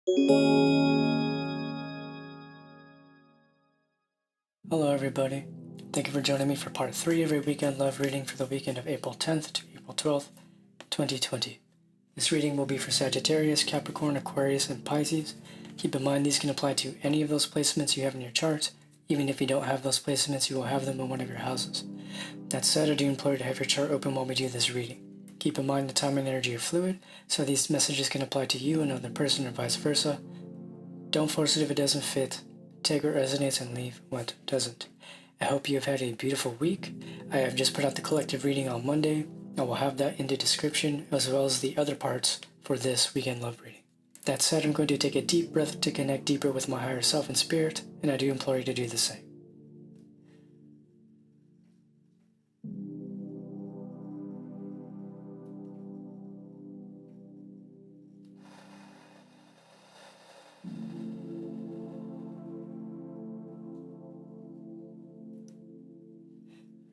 Hello everybody, thank you for joining me for part 3 of a weekend love reading for the weekend of April 10th to April 12th, 2020. This reading will be for Sagittarius, Capricorn, Aquarius, and Pisces. Keep in mind these can apply to any of those placements you have in your chart. Even if you don't have those placements, you will have them in one of your houses. That said, I do implore you to have your chart open while we do this reading. Keep in mind the time and energy are fluid, so these messages can apply to you, another person, or vice versa. Don't force it if it doesn't fit. Take what resonates and leave what doesn't. I hope you have had a beautiful week. I have just put out the collective reading on Monday. I will have that in the description, as well as the other parts for this weekend love reading. That said, I'm going to take a deep breath to connect deeper with my higher self and spirit, and I do implore you to do the same.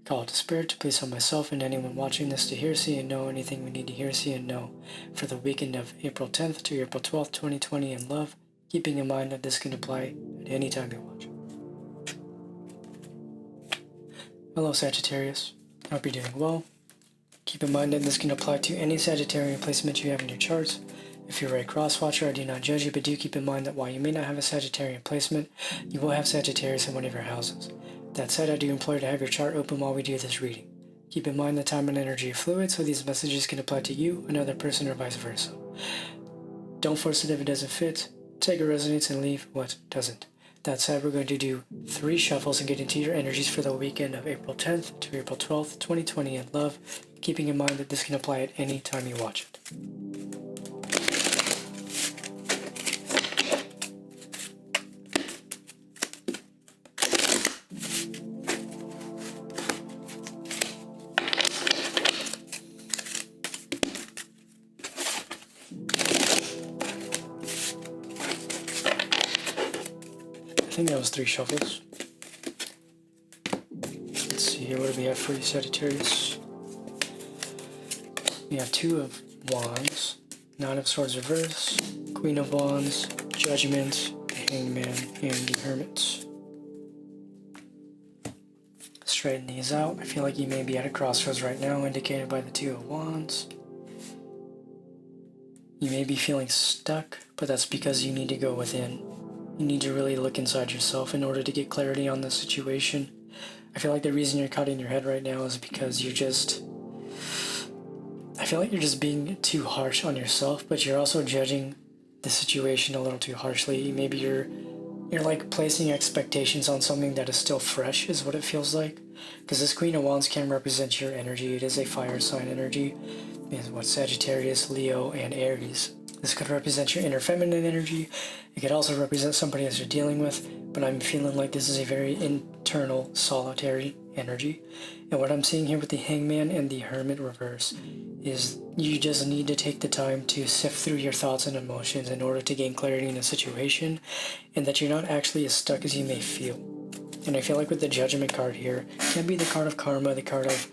Call to Spirit to please help myself and anyone watching this to hear, see, and know anything we need to hear, see, and know for the weekend of April 10th to April 12th, 2020 in love, keeping in mind that this can apply at any time you watch. Hello Sagittarius, I hope you're doing well. Keep in mind that this can apply to any Sagittarian placement you have in your charts. If you're a cross-watcher, I do not judge you, but do keep in mind that while you may not have a Sagittarian placement, you will have Sagittarius in one of your houses. That said, I do implore you to have your chart open while we do this reading. Keep in mind that time and energy are fluid, so these messages can apply to you, another person, or vice versa. Don't force it if it doesn't fit. Take what resonates and leave what doesn't. That said, we're going to do 3 shuffles and get into your energies for the weekend of April 10th to April 12th, 2020 in love, keeping in mind that this can apply at any time you watch it. I think that was 3 shuffles. Let's see here, what do we have for you, Sagittarius? We have 2 of Wands, 9 of Swords reverse, Queen of Wands, Judgment, the Hangman, and the Hermit. Straighten these out. I feel like you may be at a crossroads right now, indicated by the 2 of Wands. You may be feeling stuck, but that's because you need to go within. You need to really look inside yourself in order to get clarity on the situation. I feel like the reason you're cutting your head right now is because I feel like you're just being too harsh on yourself, but you're also judging the situation a little too harshly. Maybe you're like placing expectations on something that is still fresh, is what it feels like. Because this Queen of Wands can represent your energy. It is a fire sign energy. It is what Sagittarius, Leo, and Aries. This could represent your inner feminine energy. It could also represent somebody else you're dealing with, but I'm feeling like this is a very internal, solitary energy. And what I'm seeing here with the Hangman and the Hermit reverse is you just need to take the time to sift through your thoughts and emotions in order to gain clarity in a situation, and that you're not actually as stuck as you may feel. And I feel like with the Judgment card here, it can be the card of karma, the card of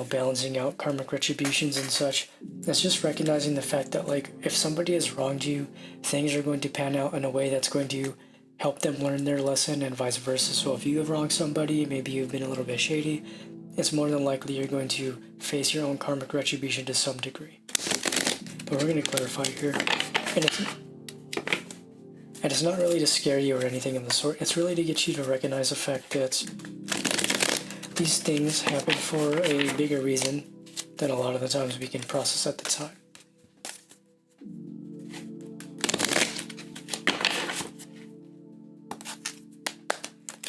balancing out karmic retributions and such. It's just recognizing the fact that, like, if somebody has wronged you, things are going to pan out in a way that's going to help them learn their lesson and vice versa. So if you have wronged somebody, maybe you've been a little bit shady, it's more than likely you're going to face your own karmic retribution to some degree. But we're going to clarify here. And it's not really to scare you or anything of the sort. It's really to get you to recognize the fact that these things happen for a bigger reason than a lot of the times we can process at the time.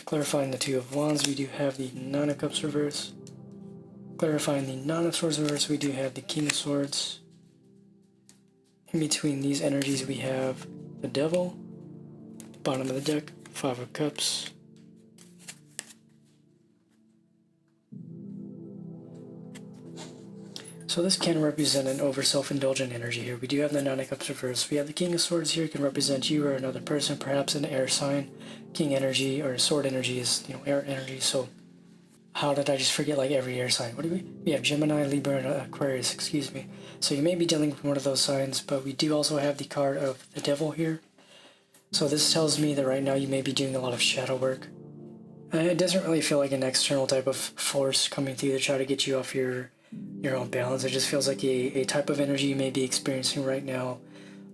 Clarifying the 2 of Wands, we do have the 9 of Cups reverse. Clarifying the 9 of Swords reverse, we do have the King of Swords. In between these energies, we have the Devil. Bottom of the deck, 5 of Cups. So this can represent an over self-indulgent energy here. We do have the 9 of Cups reversed. We have the King of Swords here. It can represent you or another person, perhaps an air sign. King energy or sword energy is, air energy. So how did I just forget like every air sign? What do we have? Gemini, Libra, and Aquarius, excuse me. So you may be dealing with one of those signs, but we do also have the card of the Devil here. So this tells me that right now you may be doing a lot of shadow work. It doesn't really feel like an external type of force coming through to try to get you off your own balance. It just feels like a type of energy you may be experiencing right now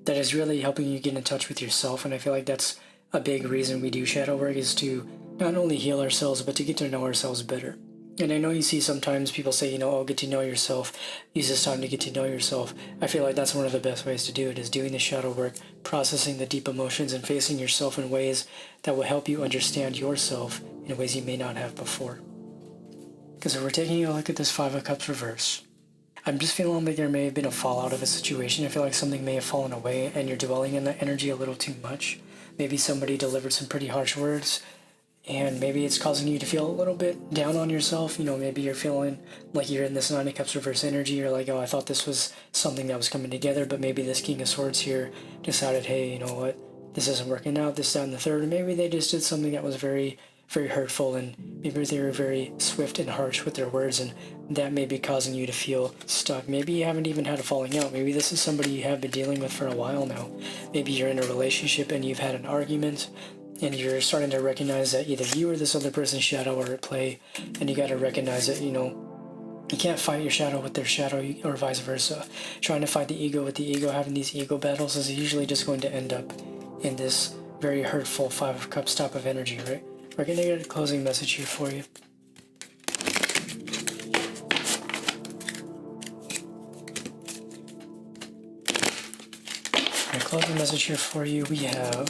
that is really helping you get in touch with yourself. And I feel like that's a big reason we do shadow work, is to not only heal ourselves, but to get to know ourselves better. And I know you see sometimes people say, oh, get to know yourself, use this time to get to know yourself. I feel like that's one of the best ways to do it, is doing the shadow work, processing the deep emotions, and facing yourself in ways that will help you understand yourself in ways you may not have before. Because if we're taking a look at this Five of Cups reverse, I'm just feeling like there may have been a fallout of a situation. I feel like something may have fallen away and you're dwelling in that energy a little too much. Maybe somebody delivered some pretty harsh words, and maybe it's causing you to feel a little bit down on yourself. Maybe you're feeling like you're in this Nine of Cups reverse energy. You're like, oh, I thought this was something that was coming together, but maybe this King of Swords here decided, hey, you know what, this isn't working out, this, that, and the third. And maybe they just did something that was very, very hurtful, and maybe they were very swift and harsh with their words, and that may be causing you to feel stuck. Maybe you haven't even had a falling out. Maybe this is somebody you have been dealing with for a while now. Maybe you're in a relationship and you've had an argument, and you're starting to recognize that either you or this other person's shadow are at play, and you got to recognize that, you can't fight your shadow with their shadow, or vice versa. Trying to fight the ego with the ego, having these ego battles, is usually just going to end up in this very hurtful Five of Cups type of energy, right? We're going to get a closing message here for you. Our closing message here for you, we have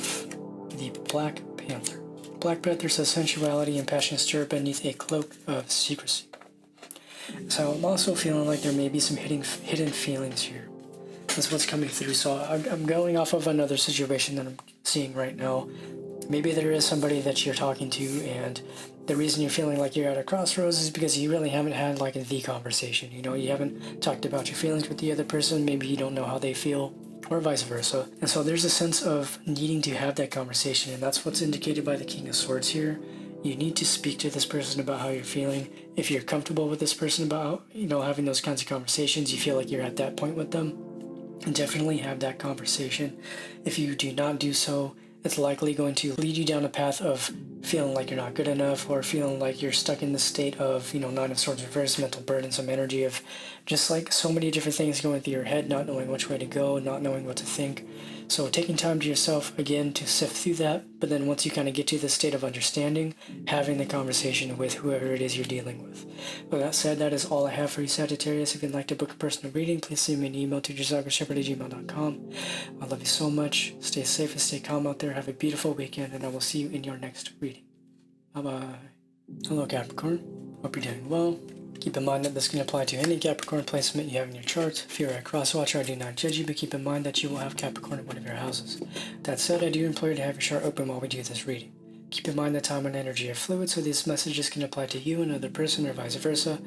the Black Panther. Black Panther says sensuality and passion stir beneath a cloak of secrecy. So I'm also feeling like there may be some hidden feelings here. That's what's coming through. So I'm going off of another situation that I'm seeing right now. Maybe there is somebody that you're talking to, and the reason you're feeling like you're at a crossroads is because you really haven't had like the conversation. You haven't talked about your feelings with the other person. Maybe you don't know how they feel, or vice versa. And so there's a sense of needing to have that conversation, and that's what's indicated by the King of Swords here. You need to speak to this person about how you're feeling. If you're comfortable with this person about, having those kinds of conversations, you feel like you're at that point with them, and definitely have that conversation. If you do not do so, it's likely going to lead you down a path of feeling like you're not good enough, or feeling like you're stuck in the state of, Nine of Swords reverse, mental burdensome energy of just like so many different things going through your head, not knowing which way to go, not knowing what to think. So taking time to yourself, again, to sift through that, but then once you kind of get to the state of understanding, having the conversation with whoever it is you're dealing with. With that said, that is all I have for you, Sagittarius. If you'd like to book a personal reading, please send me an email to jzargoshepard@gmail.com. I love you so much. Stay safe and stay calm out there. Have a beautiful weekend, and I will see you in your next reading. Bye-bye. Hello, Capricorn. Hope you're doing well. Keep in mind that this can apply to any Capricorn placement you have in your chart. If you're a cross-watcher, I do not judge you, but keep in mind that you will have Capricorn in one of your houses. That said, I do implore you to have your chart open while we do this reading. Keep in mind that time and energy are fluid, so these messages can apply to you, another person, or vice versa.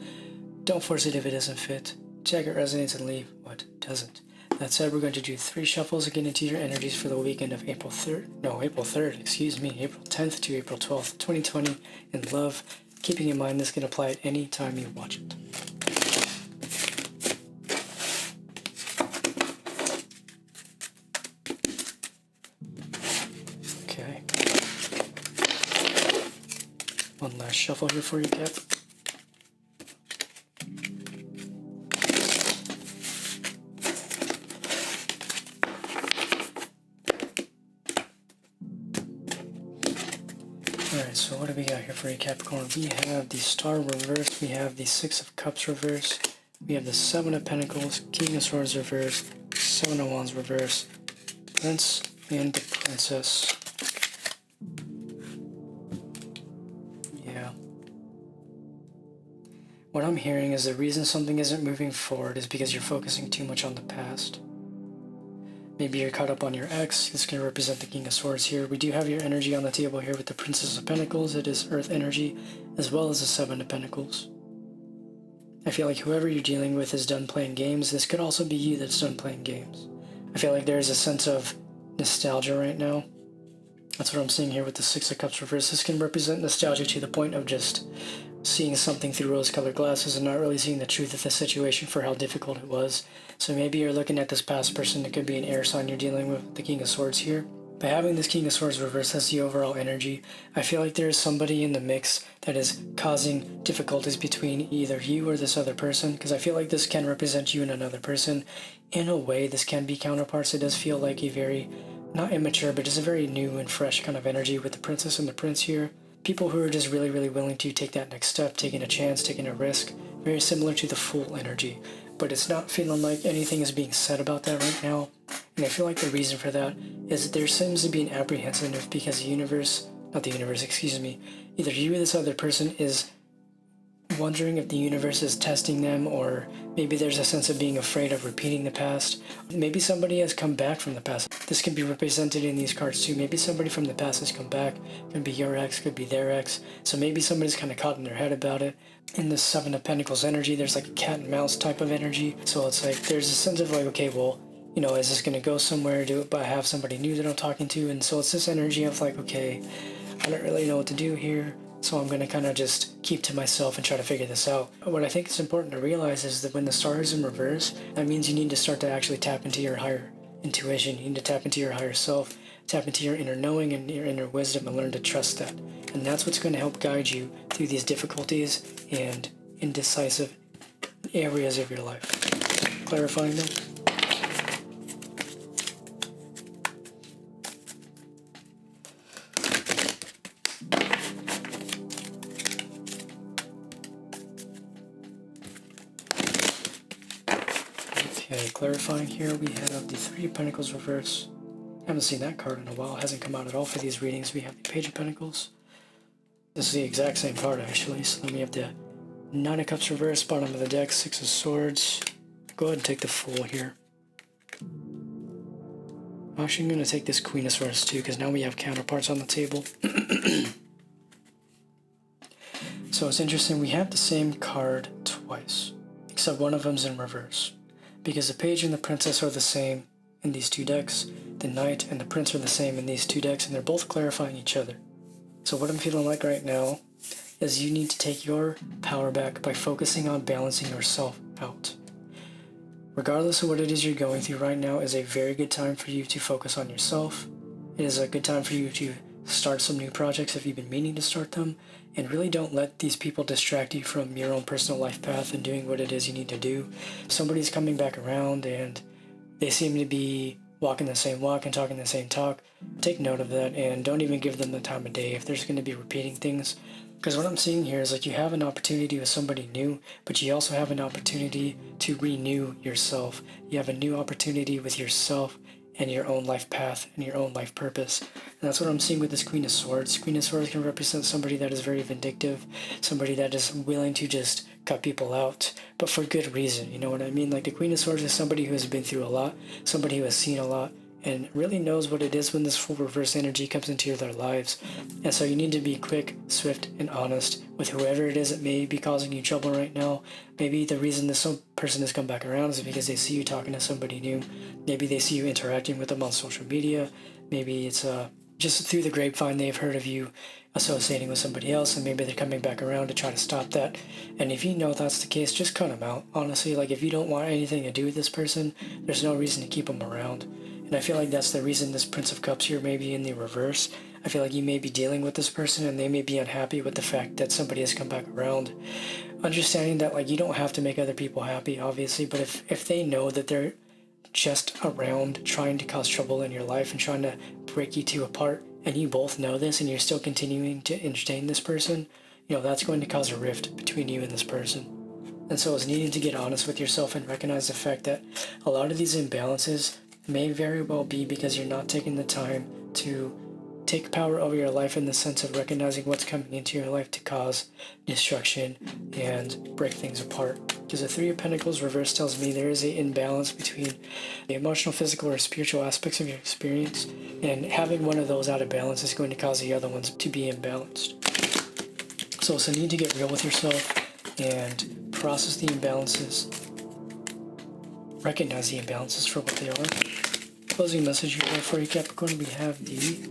Don't force it if it doesn't fit. Check it resonates and leave what doesn't. That said, we're going to do 3 shuffles again into your energies for the weekend of April 10th to April 12th, 2020, in love. Keeping in mind this can apply at any time you watch it. Okay. One last shuffle here for you, Cap. Alright, so what do we got here for you, Capricorn? We have the Star reverse, we have the Six of Cups reverse, we have the Seven of Pentacles, King of Swords reverse, Seven of Wands reverse, Prince and the Princess. Yeah. What I'm hearing is the reason something isn't moving forward is because you're focusing too much on the past. Maybe you're caught up on your ex. This can represent the King of Swords here. We do have your energy on the table here with the Princess of Pentacles. It is Earth energy, as well as the Seven of Pentacles. I feel like whoever you're dealing with is done playing games. This could also be you that's done playing games. I feel like there is a sense of nostalgia right now. That's what I'm seeing here with the Six of Cups reverse. This can represent nostalgia to the point of just seeing something through rose-colored glasses and not really seeing the truth of the situation for how difficult it was. So maybe you're looking at this past person. It could be an air sign you're dealing with, the King of Swords here. By having this King of Swords reversed as the overall energy, I feel like there is somebody in the mix that is causing difficulties between either you or this other person, because I feel like this can represent you and another person. In a way, this can be counterparts. It does feel like a very, not immature, but just a very new and fresh kind of energy with the Princess and the Prince here. People who are just really, really willing to take that next step, taking a chance, taking a risk, very similar to the Fool energy. But it's not feeling like anything is being said about that right now. And I feel like the reason for that is that there seems to be an apprehensiveness because the universe, not the universe, excuse me, either you or this other person is wondering if the universe is testing them, or maybe there's a sense of being afraid of repeating the past. Maybe somebody has come back from the past. This can be represented in these cards too. Maybe somebody from the past has come back. Could be your ex, could be their ex. So maybe somebody's kind of caught in their head about it. In the Seven of Pentacles energy, there's like a cat and mouse type of energy. So it's like there's a sense of like, okay, well, you know, is this going to go somewhere? Do it, but I have somebody new that I'm talking to. And so it's this energy of like, okay, I don't really know what to do here. So I'm going to kind of just keep to myself and try to figure this out. What I think is important to realize is that when the star is in reverse, that means you need to start to actually tap into your higher intuition. You need to tap into your higher self, tap into your inner knowing and your inner wisdom, and learn to trust that. And that's what's going to help guide you through these difficulties and indecisive areas of your life. Clarifying them. Okay, clarifying here, we have the Three of Pentacles reverse. Haven't seen that card in a while. It hasn't come out at all for these readings. We have the Page of Pentacles. This is the exact same card, actually. So then we have the Nine of Cups reverse, bottom of the deck, Six of Swords. Go ahead and take the Fool here. Actually, I'm going to take this Queen of Swords too, because now we have counterparts on the table. So it's interesting, we have the same card twice, except one of them's in reverse. Because the Page and the Princess are the same in these two decks, the Knight and the Prince are the same in these two decks, and they're both clarifying each other. So what I'm feeling like right now is you need to take your power back by focusing on balancing yourself out. Regardless of what it is you're going through right now is a very good time for you to focus on yourself. It is a good time for you to start some new projects if you've been meaning to start them, and really don't let these people distract you from your own personal life path and doing what it is you need to do. If somebody's coming back around and they seem to be walking the same walk and talking the same talk, take note of that and don't even give them the time of day if there's going to be repeating things. Because what I'm seeing here is like you have an opportunity with somebody new, but you also have an opportunity to renew yourself. You have a new opportunity with yourself and your own life path and your own life purpose. And that's what I'm seeing with this Queen of Swords. Queen of Swords can represent somebody that is very vindictive, somebody that is willing to just cut people out, but for good reason, you know what I mean? Like the Queen of Swords is somebody who has been through a lot, somebody who has seen a lot, and really knows what it is when this full reverse energy comes into their lives. And so you need to be quick, swift, and honest with whoever it is that may be causing you trouble right now. Maybe the reason this person has come back around is because they see you talking to somebody new. Maybe they see you interacting with them on social media. Maybe it's just through the grapevine they've heard of you associating with somebody else, and maybe they're coming back around to try to stop that. And if you know that's the case, just cut them out. Honestly, like if you don't want anything to do with this person, there's no reason to keep them around. And I feel like that's the reason this Prince of Cups here may be in the reverse. I feel like you may be dealing with this person and they may be unhappy with the fact that somebody has come back around. Understanding that like you don't have to make other people happy, obviously, but if they know that they're just around trying to cause trouble in your life and trying to break you two apart, and you both know this and you're still continuing to entertain this person, you know, that's going to cause a rift between you and this person. And so it's needing to get honest with yourself and recognize the fact that a lot of these imbalances may very well be because you're not taking the time to take power over your life in the sense of recognizing what's coming into your life to cause destruction and break things apart. Because the Three of Pentacles reverse tells me there is an imbalance between the emotional, physical, or spiritual aspects of your experience, and having one of those out of balance is going to cause the other ones to be imbalanced. So it's a need to get real with yourself and process the imbalances. Recognize the imbalances for what they are. Closing message here for you, Capricorn, we have the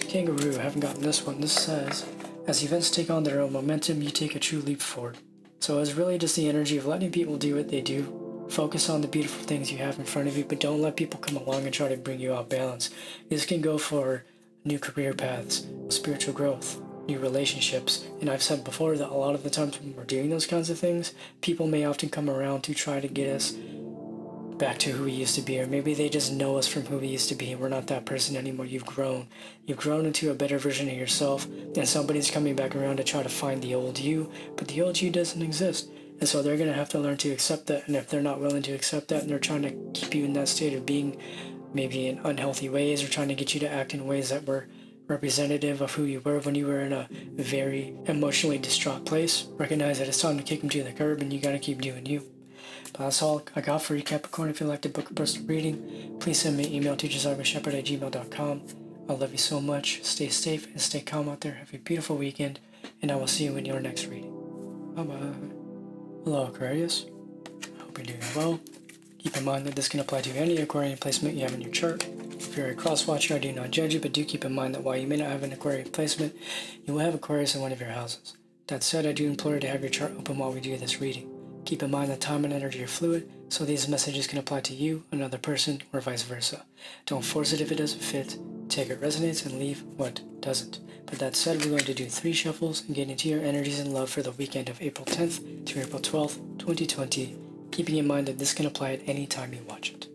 Kangaroo. I haven't gotten this one. This says, as events take on their own momentum, you take a true leap forward. So it's really just the energy of letting people do what they do, Focus on the beautiful things you have in front of you, but don't let people come along and try to bring you out balance. This can go for new career paths, spiritual growth, new relationships. And I've said before that a lot of the times when we're doing those kinds of things, people may often come around to try to get us back to who we used to be, or maybe they just know us from who we used to be and we're not that person anymore. You've grown into a better version of yourself, and somebody's coming back around to try to find the old you, but the old you doesn't exist. And so they're going to have to learn to accept that. And if they're not willing to accept that, and they're trying to keep you in that state of being maybe in unhealthy ways, or trying to get you to act in ways that were representative of who you were when you were in a very emotionally distraught place, recognize that it's time to kick them to the curb, and you got to keep doing you. But that's all I got for you, Capricorn. If you'd like to book a personal reading, please send me an email to jzargoshepard@gmail.com. I love you so much. Stay safe and stay calm out there. Have a beautiful weekend, and I will see you in your next reading. Bye-bye. Hello, Aquarius. I hope you're doing well. Keep in mind that this can apply to any Aquarian placement you have in your chart. If you're a cross-watcher, I do not judge you, but do keep in mind that while you may not have an Aquarian placement, you will have Aquarius in one of your houses. That said, I do implore you to have your chart open while we do this reading. Keep in mind that time and energy are fluid, so these messages can apply to you, another person, or vice versa. Don't force it if it doesn't fit. Take what resonates and leave what doesn't. But that said, we're going to do 3 shuffles and get into your energies and love for the weekend of April 10th to April 12th, 2020, keeping in mind that this can apply at any time you watch it.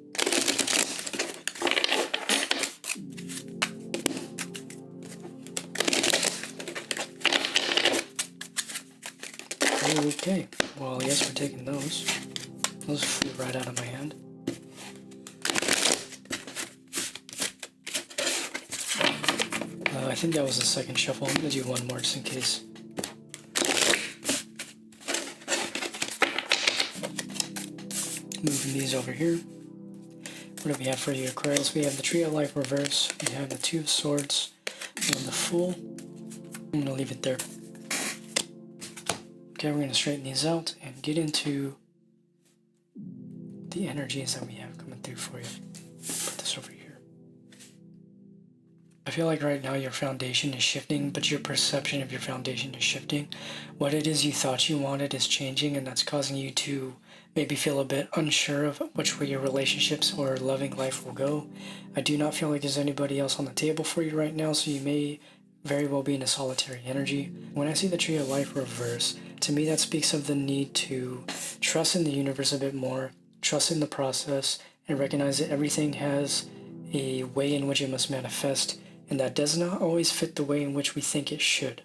Okay, well, yes, we're taking those. Those flew right out of my hand. I think that was the second shuffle. I'm going to do one more just in case. Moving these over here. What do we have for you, Aquarius? We have the Tree of Life reverse. We have the Two of Swords. And the Fool. I'm going to leave it there. Okay, we're going to straighten these out and get into the energies that we have coming through for you. Put this over here. I feel like right now your foundation is shifting, but your perception of your foundation is shifting. What it is you thought you wanted is changing, and that's causing you to maybe feel a bit unsure of which way your relationships or loving life will go. I do not feel like there's anybody else on the table for you right now, so you may very well be in a solitary energy. When I see the Tree of Life reverse, to me that speaks of the need to trust in the universe a bit more, trust in the process, and recognize that everything has a way in which it must manifest, and that does not always fit the way in which we think it should.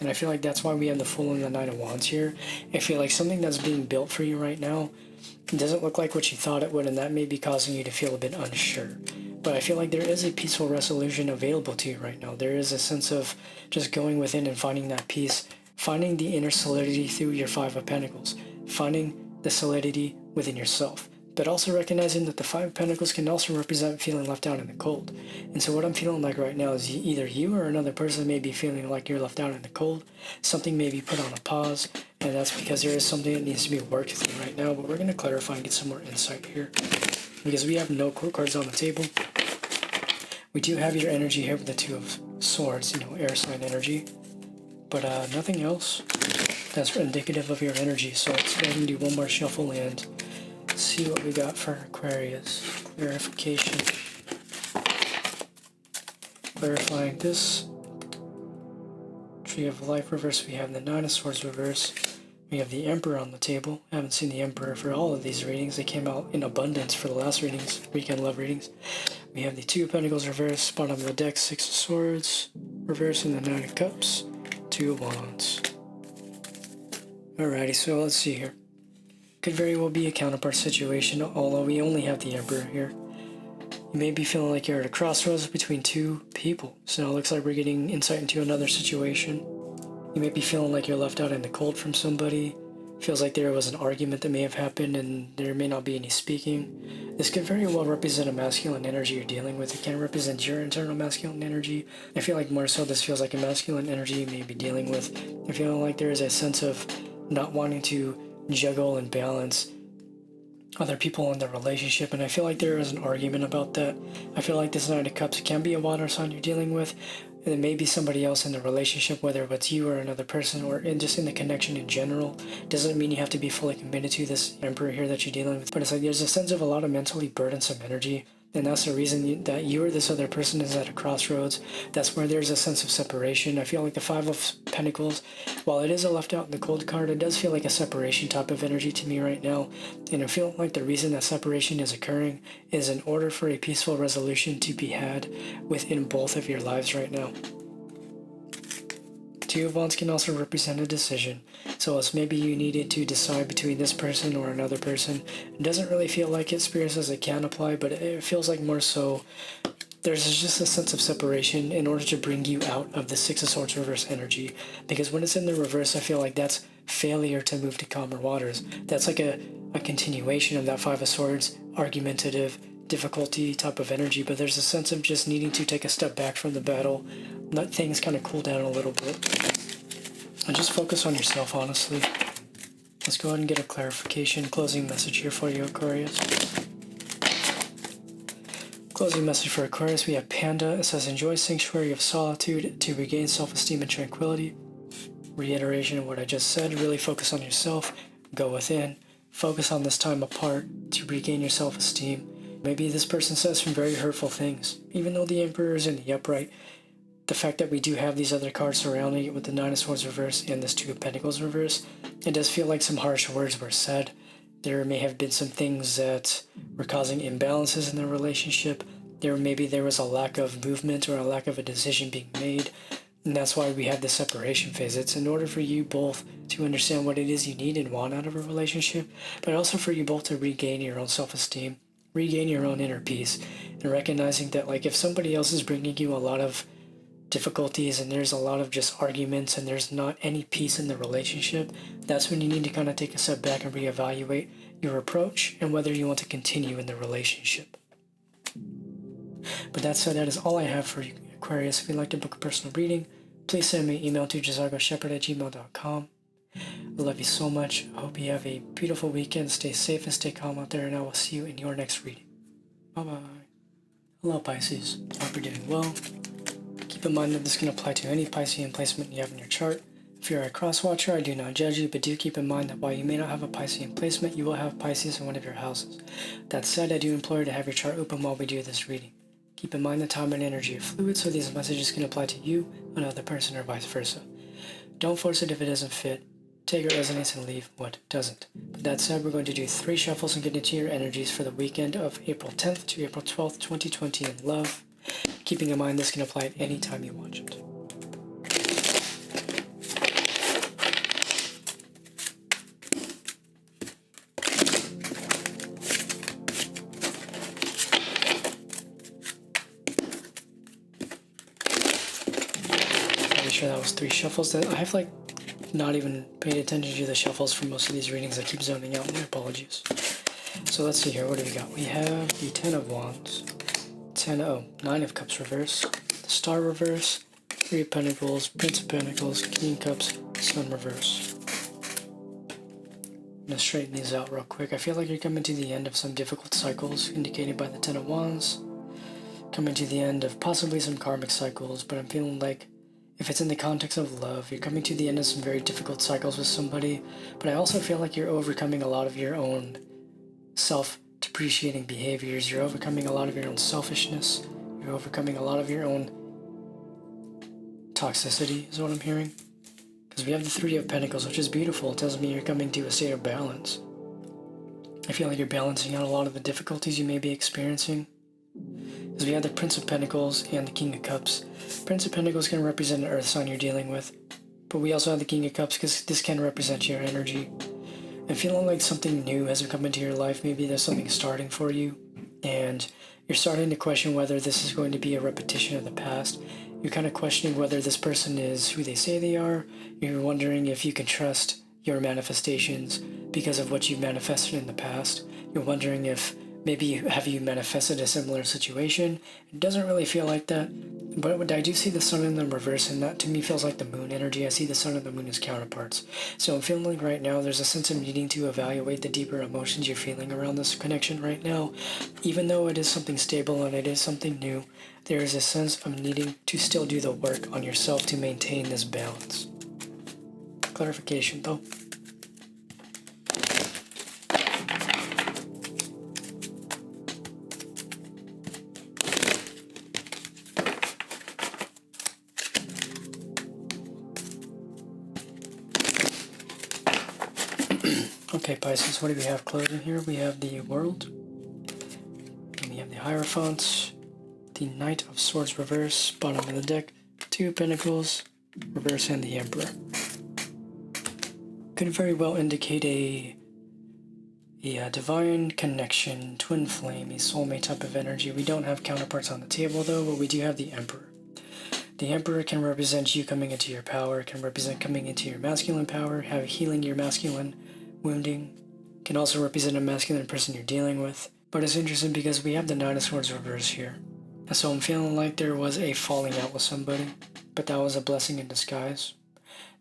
And I feel like that's why we have the Fool and the Knight of Wands here. I feel like something that's being built for you right now doesn't look like what you thought it would, and that may be causing you to feel a bit unsure. But I feel like there is a peaceful resolution available to you right now. There is a sense of just going within and finding that peace, finding the inner solidity through your Five of Pentacles, finding the solidity within yourself, but also recognizing that the Five of Pentacles can also represent feeling left out in the cold. And so what I'm feeling like right now is either you or another person may be feeling like you're left out in the cold. Something may be put on a pause, and that's because there is something that needs to be worked through right now, but we're going to clarify and get some more insight here. Because we have no court cards on the table. We do have your energy here with the Two of Swords, air sign energy, but nothing else that's indicative of your energy. So let's go ahead and do one more shuffle and see what we got for Aquarius. Clarification. Clarifying this. Tree of Life reverse. We have the Nine of Swords reverse. We have the Emperor on the table. I haven't seen the Emperor for all of these readings. They came out in abundance for the last readings, weekend love readings. We have the Two of Pentacles reverse. Bottom of the deck, Six of Swords reverse, and the Nine of Cups. Two of Wands. Alrighty, so let's see here. Could very well be a counterpart situation, although we only have the Emperor here. You may be feeling like you're at a crossroads between two people. So it looks like we're getting insight into another situation. You may be feeling like you're left out in the cold from somebody. Feels like there was an argument that may have happened and there may not be any speaking. This could very well represent a masculine energy you're dealing with. It can represent your internal masculine energy. I feel like more so this feels like a masculine energy you may be dealing with. I feel like there is a sense of not wanting to juggle and balance other people in the relationship, and I feel like there is an argument about that. I feel like this Knight of Cups can be a water sign you're dealing with. and it may be somebody else in the relationship, whether it's you or another person, or just in the connection in general. Doesn't mean you have to be fully committed to this Emperor here that you're dealing with, but it's like there's a sense of a lot of mentally burdensome energy. And that's the reason that you or this other person is at a crossroads. That's where there's a sense of separation. I feel like the Five of Pentacles, while it is a left out in the cold card, it does feel like a separation type of energy to me right now. And I feel like the reason that separation is occurring is in order for a peaceful resolution to be had within both of your lives right now. Two of Wands can also represent a decision. So it's maybe you needed to decide between this person or another person. It doesn't really feel like it, Spirit says it can apply, but it feels like more so there's just a sense of separation in order to bring you out of the Six of Swords reverse energy. Because when it's in the reverse, I feel like that's failure to move to calmer waters. That's like a continuation of that Five of Swords, argumentative, difficulty type of energy, but there's a sense of just needing to take a step back from the battle, let things kind of cool down a little bit, and just focus on yourself, honestly. Let's go ahead and get a clarification, closing message here for you, Aquarius. Closing message for Aquarius, we have Panda. It says, enjoy sanctuary of solitude to regain self-esteem and tranquility. Reiteration of what I just said, really focus on yourself, go within, focus on this time apart to regain your self-esteem. Maybe this person says some very hurtful things. Even though the Emperor is in the upright, the fact that we do have these other cards surrounding it with the Nine of Swords reverse and this Two of Pentacles reverse, it does feel like some harsh words were said. There may have been some things that were causing imbalances in the relationship. Maybe there was a lack of movement or a lack of a decision being made. And that's why we have the separation phase. It's in order for you both to understand what it is you need and want out of a relationship, but also for you both to regain your own self-esteem, regain your own inner peace, and recognizing that, like, if somebody else is bringing you a lot of difficulties and there's a lot of just arguments and there's not any peace in the relationship, that's when you need to kind of take a step back and reevaluate your approach and whether you want to continue in the relationship. But that said, that is all I have for you, Aquarius. If you'd like to book a personal reading, please send me an email to jzargoshepard@gmail.com. I love you so much. I hope you have a beautiful weekend. Stay safe and stay calm out there, and I will see you in your next reading. Bye-bye. Hello, Pisces. Hope you're doing well. Keep in mind that this can apply to any Piscean placement you have in your chart. If you're a cross-watcher, I do not judge you, but do keep in mind that while you may not have a Piscean placement, you will have Pisces in one of your houses. That said, I do implore you to have your chart open while we do this reading. Keep in mind that time and energy are fluid, so these messages can apply to you, another person, or vice versa. Don't force it if it doesn't fit. Take what resonates and leave what doesn't. But that said, we're going to do 3 shuffles and get into your energies for the weekend of April 10th to April 12th, 2020 in love. Keeping in mind this can apply at any time you watch it. Pretty sure that was 3 shuffles. I have like not even paid attention to the shuffles for most of these readings. I keep zoning out, my apologies. So let's see here, what do we got? We have the 10 of Wands, 9 of Cups reverse, the Star reverse, 3 of Pentacles, Prince of Pentacles, King of Cups, Sun reverse. I'm going to straighten these out real quick. I feel like you're coming to the end of some difficult cycles, indicated by the 10 of Wands. Coming to the end of possibly some karmic cycles, but I'm feeling like if it's in the context of love, you're coming to the end of some very difficult cycles with somebody, but I also feel like you're overcoming a lot of your own self-depreciating behaviors. You're overcoming a lot of your own selfishness. You're overcoming a lot of your own toxicity, is what I'm hearing. Because we have the 3 of Pentacles, which is beautiful. It tells me you're coming to a state of balance. I feel like you're balancing out a lot of the difficulties you may be experiencing. Because we have the Prince of Pentacles and the King of Cups. Prince of Pentacles can represent an earth sign you're dealing with. But we also have the King of Cups because this can represent your energy. And feeling like something new has come into your life. Maybe there's something starting for you. And you're starting to question whether this is going to be a repetition of the past. You're kind of questioning whether this person is who they say they are. You're wondering if you can trust your manifestations because of what you've manifested in the past. You're wondering if maybe have you manifested a similar situation. It doesn't really feel like that, But I do see the sun in the reverse, and that to me feels like the moon energy. I see the sun and the moon as counterparts. So I'm feeling like right now there's a sense of needing to evaluate the deeper emotions you're feeling around this connection right now. Even though it is something stable and it is something new, there is a sense of needing to still do the work on yourself to maintain this balance. Clarification though. Okay, Pisces, what do we have closing here? We have the World, and we have the Hierophant, the Knight of Swords reverse, bottom of the deck, 2 Pentacles, reverse, and the Emperor. Could very well indicate a divine connection, twin flame, a soulmate type of energy. We don't have counterparts on the table though, but we do have the Emperor. The Emperor can represent you coming into your power, can represent coming into your masculine power, healing your masculine wounding, can also represent a masculine person you're dealing with. But it's interesting because we have the Nine of Swords reverse here. And so I'm feeling like there was a falling out with somebody, but that was a blessing in disguise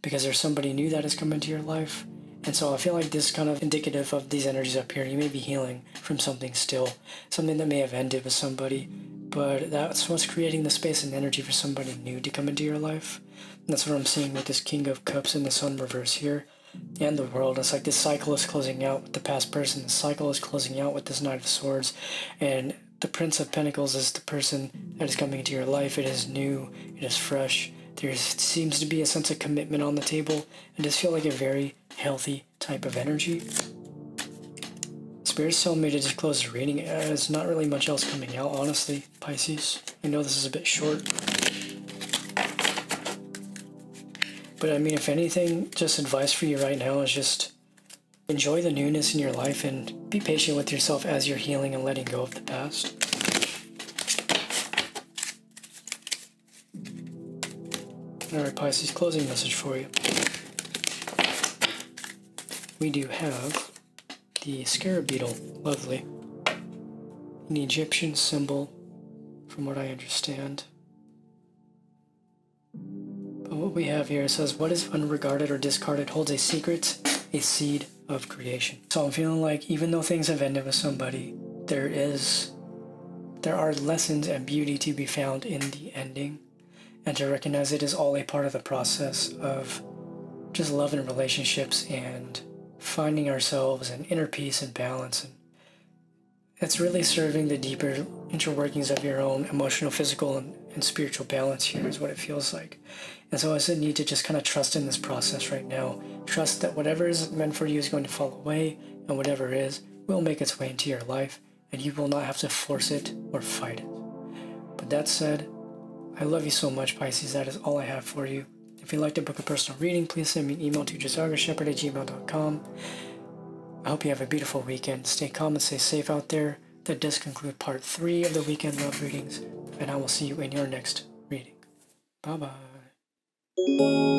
because there's somebody new that has come into your life. And so I feel like this is kind of indicative of these energies up here. You may be healing from something still, something that may have ended with somebody, but that's what's creating the space and energy for somebody new to come into your life. And that's what I'm seeing with this King of Cups and the Sun reverse here. And the World. It's like this cycle is closing out with the past person. The cycle is closing out with this Knight of Swords. And the Prince of Pentacles is the person that is coming into your life. It is new. It is fresh. There seems to be a sense of commitment on the table. It does feel like a very healthy type of energy. Spirit's telling me to just close the reading. There's not really much else coming out, honestly, Pisces. I know this is a bit short. But I mean, if anything, just advice for you right now is just enjoy the newness in your life and be patient with yourself as you're healing and letting go of the past. Alright, Pisces, closing message for you. We do have the scarab beetle, lovely. An Egyptian symbol, from what I understand. But what we have here says, what is unregarded or discarded holds a secret, a seed of creation. So I'm feeling like even though things have ended with somebody, there are lessons and beauty to be found in the ending, and to recognize it is all a part of the process of just love and relationships and finding ourselves and inner peace and balance. And it's really serving the deeper interworkings of your own emotional, physical, and spiritual balance here is what it feels like. And so it's a need to just kind of trust in this process right now. Trust that whatever is meant for you is going to fall away, and whatever is will make its way into your life, and you will not have to force it or fight it. But that said, I love you so much, Pisces. That is all I have for you. If you'd like to book a personal reading, please send me an email to jzargoshepard@gmail.com. I hope you have a beautiful weekend. Stay calm and stay safe out there. That does conclude part 3 of the weekend love readings, and I will see you in your next reading. Bye-bye.